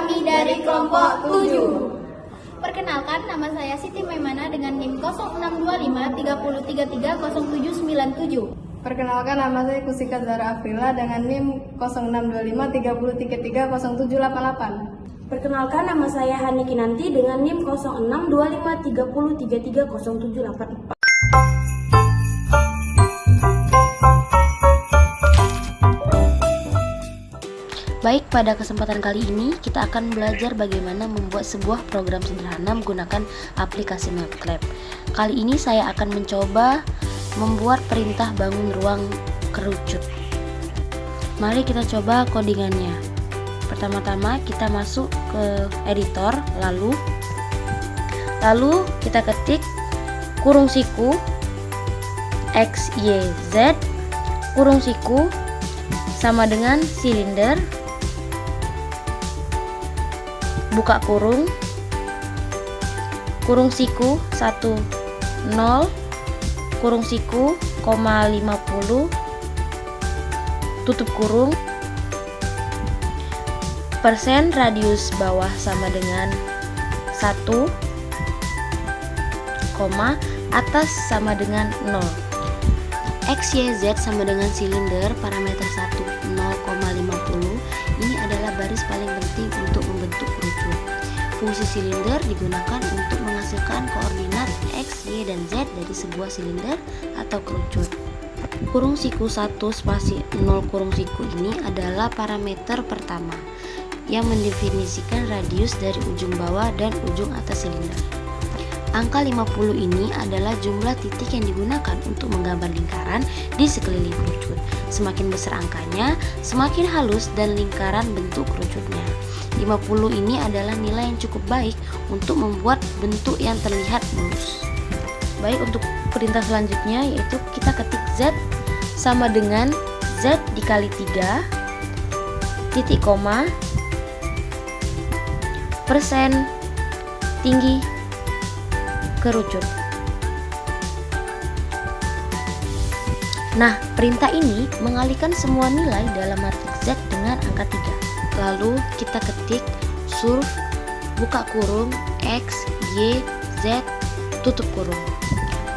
kami dari kelompok 7. Perkenalkan, nama saya Siti Maimana dengan NIM 0625 30330797. Perkenalkan, nama saya Kusika Zara Afrila dengan NIM 0625 30330788. Perkenalkan, nama saya Hani Kinanti dengan NIM 0625 30330784. Baik, pada kesempatan kali ini kita akan belajar bagaimana membuat sebuah program sederhana menggunakan aplikasi MATLAB. Kali ini saya akan mencoba membuat perintah bangun ruang kerucut. Mari kita coba codingannya. Pertama-tama kita masuk ke editor, lalu kita ketik kurung siku X, Y, Z, kurung siku sama dengan silinder, buka kurung, kurung siku 1, 0, kurung siku, 50, tutup kurung, persen radius bawah sama dengan 1, koma, atas sama dengan 0. X, Y, Z sama dengan silinder, parameter 1, 0,50. Ini adalah baris paling penting untuk membentuk kerucut. Fungsi silinder digunakan untuk menghasilkan koordinat X, Y, dan Z dari sebuah silinder atau kerucut. Kurung siku 1 spasi 0 kurung siku ini adalah parameter pertama yang mendefinisikan radius dari ujung bawah dan ujung atas silinder. Angka 50 ini adalah jumlah titik yang digunakan untuk menggambar lingkaran di sekeliling kerucut. Semakin besar angkanya, semakin halus dan lingkaran bentuk kerucutnya. 50 ini adalah nilai yang cukup baik untuk membuat bentuk yang terlihat mulus. Baik, untuk perintah selanjutnya yaitu kita ketik Z sama dengan Z dikali 3, titik koma, persen, tinggi, kerucut. Nah, perintah ini mengalihkan semua nilai dalam matriks Z dengan angka 3. Lalu kita ketik surf, buka kurung, X, Y, Z, tutup kurung.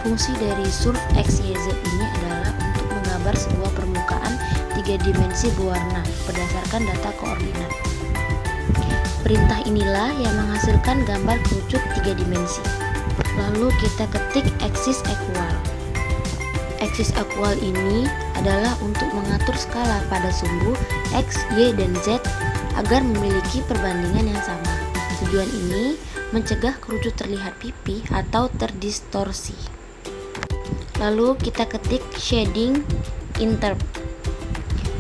Fungsi dari surf X, Y, Z ini adalah untuk menggambar sebuah permukaan 3 dimensi berwarna berdasarkan data koordinat. Perintah inilah yang menghasilkan gambar kerucut 3 dimensi. Lalu kita ketik axis equal. Axis equal ini adalah untuk mengatur skala pada sumbu X, Y, dan Z agar memiliki perbandingan yang sama. Tujuan ini mencegah kerucut terlihat pipi atau terdistorsi. Lalu kita ketik shading interp.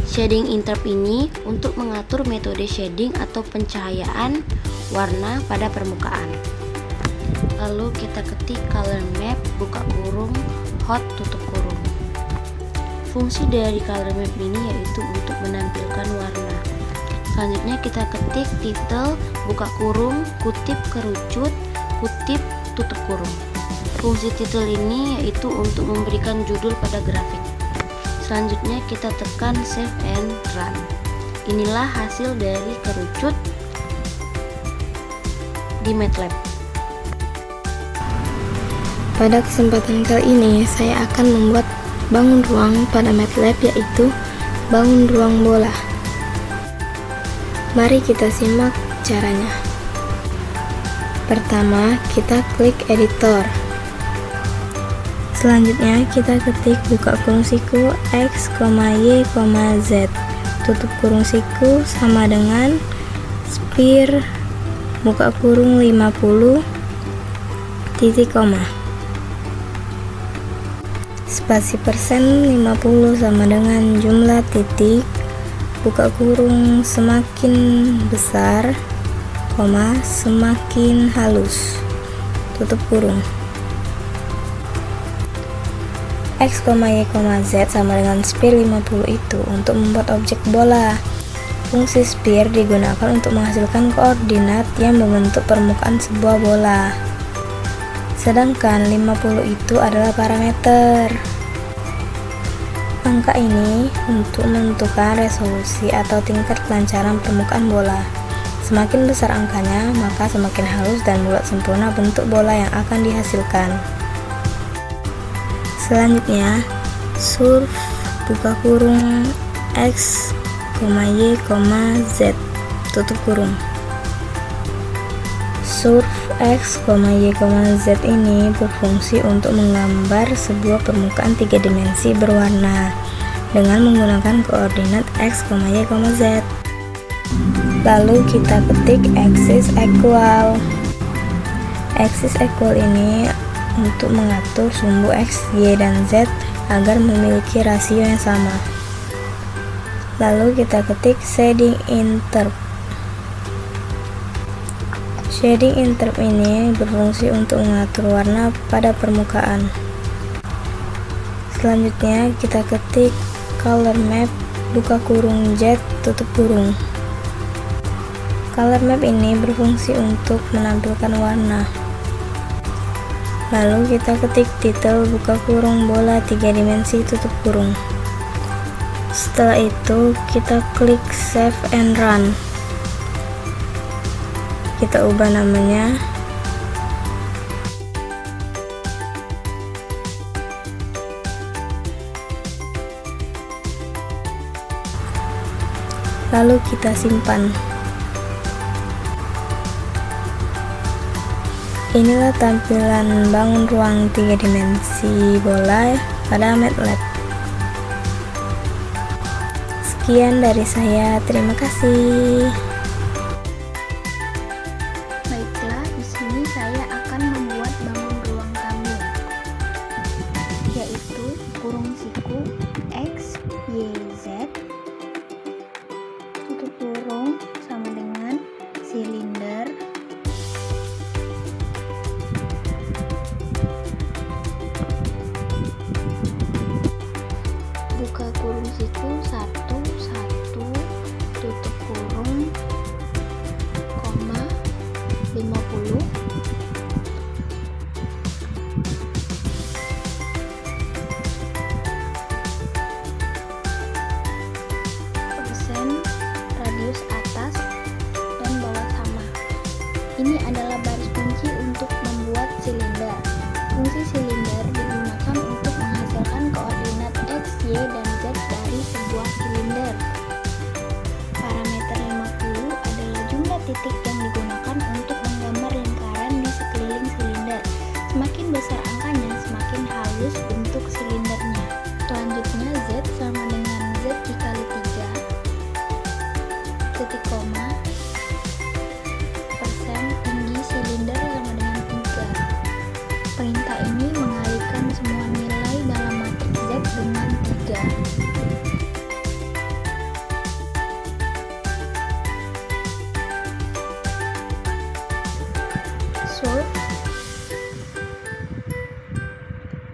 Shading interp ini untuk mengatur metode shading atau pencahayaan warna pada permukaan. Lalu kita ketik color map, buka kurung, hot, tutup kurung. Fungsi dari color map ini yaitu untuk menampilkan warna. Selanjutnya kita ketik title, buka kurung, kutip kerucut, kutip, tutup kurung. Fungsi title ini yaitu untuk memberikan judul pada grafik. Selanjutnya kita tekan save and run. Inilah hasil dari kerucut di MATLAB. Pada kesempatan kali ini saya akan membuat bangun ruang pada MATLAB, yaitu bangun ruang bola. Mari kita simak caranya. Pertama, kita klik editor. Selanjutnya kita ketik buka kurung siku X, Y, Z, tutup kurung siku sama dengan sphere, buka kurung 50, titik koma. Spasi persen 50 sama dengan jumlah titik, buka kurung semakin besar, koma, semakin halus, tutup kurung. X, Y, Z sama dengan sphere 50 itu untuk membuat objek bola. Fungsi sphere digunakan untuk menghasilkan koordinat yang membentuk permukaan sebuah bola. Sedangkan 50 itu adalah parameter. Angka ini untuk menentukan resolusi atau tingkat kelancaran permukaan bola. Semakin besar angkanya, maka semakin halus dan bulat sempurna bentuk bola yang akan dihasilkan. Selanjutnya, surf buka kurung X, Y, Z tutup kurung. Surf X, Y, Z ini berfungsi untuk menggambar sebuah permukaan 3 dimensi berwarna dengan menggunakan koordinat X, Y, Z. Lalu kita ketik axis equal. Axis equal ini untuk mengatur sumbu X, Y, dan Z agar memiliki rasio yang sama. Lalu kita ketik shading interp. Shading interp ini berfungsi untuk mengatur warna pada permukaan. Selanjutnya kita ketik color map buka kurung Z tutup kurung. Color map ini berfungsi untuk menampilkan warna. Lalu kita ketik title buka kurung bola 3 dimensi tutup kurung. Setelah itu kita klik save and run. Kita ubah namanya lalu kita simpan. Inilah tampilan bangun ruang 3 dimensi bola pada MATLAB. Sekian dari saya, terima kasih. Baiklah, di sini saya akan membuat bangun ruang tamu, yaitu kurung siku X, Y, Z, tutup kurung sama dengan silinder, buka kurung siku 1, 1, tutup kurung, koma, 50, persen, radius atas dan bawah sama. Ini adalah baris kunci untuk membuat silinder. Fungsi silinder digunakan untuk menghasilkan koordinat X, Y, dan Z dari sebuah silinder. Parameter 50 adalah jumlah titik yang digunakan untuk menggambar lingkaran di sekeliling silinder. Semakin besar angkanya, semakin halus bentuk silindernya. Selanjutnya Z sama dengan Z dikali 3, titik koma, persen, tinggi silinder sama dengan 3. Perintah ini mengalihkan semua nilai dalam matriks Z dengan 3. Surf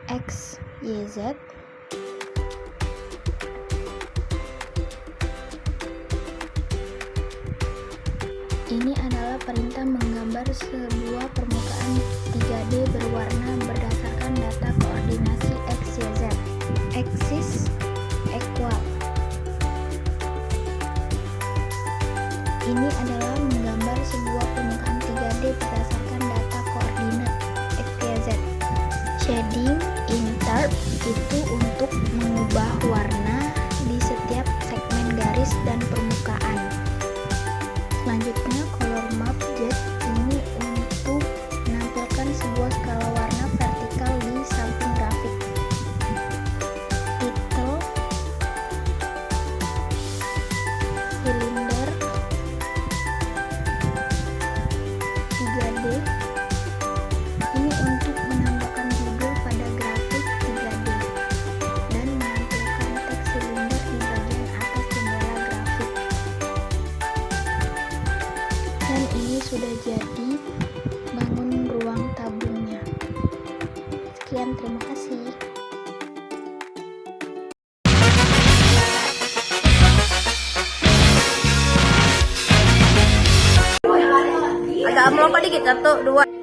X, Y, Z ini adalah perintah menggambar sebuah permukaan 3D berwarna berdasarkan data koordinasi X, Y, Z. Axis equal ini adalah menggambar sebuah permukaan 3D berdasarkan data koordinat X, Y, Z. Shading interp itu untuk mengubah warna di setiap segmen garis dan permukaan. Selanjutnya color map Z ini untuk menampilkan sebuah skala warna vertikal di samping grafik. Title silinder 3D ini untuk menambahkan judul pada grafik 3D dan menampilkan teks silinder di bagian atas jendela grafik. Dan ini sudah jadi bangun ruang tabungnya. Sekian, terima kasih. Agak melompat dikit, 1, 2.